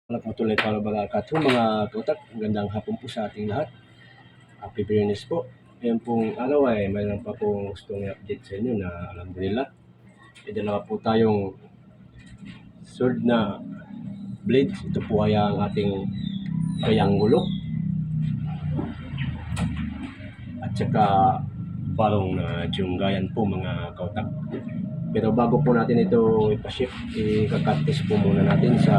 Warahmatullahi wabarakatuh mga kautak, magandang hapon po sa ating lahat. Happy Biyernes po. Ngayon pong araw ay mayroon pa pong gustong i-update sa inyo na alhamdulillah. May dalawa po tayong sword na blades. Ito po ay ang ating kayang gulok at saka barong na tiyunggayan po mga kautak. Pero bago po natin ito ipaship, ikakat-test po muna natin sa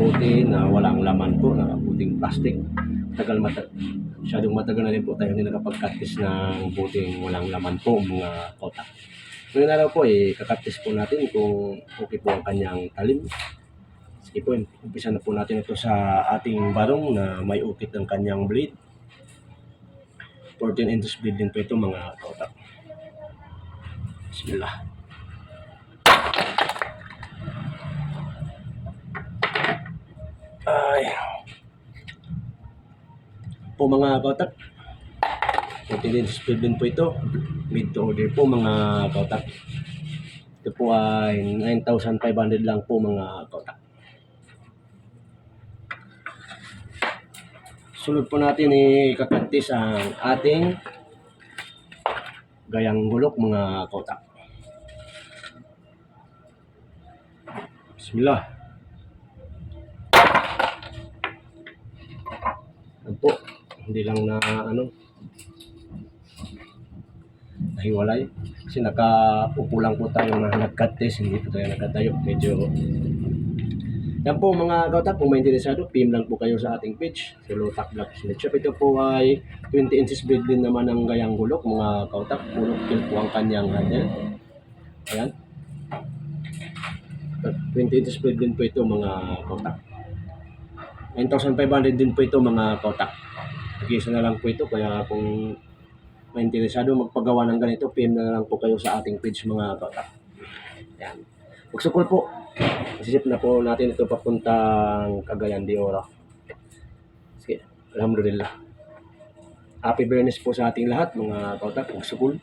bote na walang laman po, na puting plastic. Masyadong matagal na rin po tayo hindi nakapag-cut-test ng boteng walang laman po mga kautak. Ngayon araw po, ikakat-test po natin kung okay po ang kanyang talim. Sige po, umpisa na po natin ito sa ating barong na may ukit ng kanyang blade. 14 inches blade din po ito mga kautak. Bismillah. Ay. Po mga kautak, 14 inches blade din po ito. Made to order po mga kautak. Ito po ay 9,500 lang po mga kautak. Sunod po natin ikakantis ang ating gayang gulok mga kautak. Bismillah. Yan po, hindi lang na nahiwalay kasi nakaupo lang po tayo na nag-cut test, hindi po tayo nagkatayo. Medyo yan po mga kautak, kung may interesado, PM lang po kayo sa ating page, si Lotak Vlog Smith Shop. Ito po ay 20 inches blade din naman ng gayang gulok mga kautak. Puro kill po ang kanyang handle. Ayan, 20 inches blade din po ito mga kautak. 9,500 din po ito mga kautak. Nag-isa na lang po ito, kaya kung may interesado magpagawa ng ganito, PM na lang po kayo sa ating page mga kautak. Ayan, magsukol po. Isisip na po natin ito papuntang Cagayan de Oro. Sige, alhamdulillah. Happy Biyernes po sa ating lahat mga kautak. Magsukol.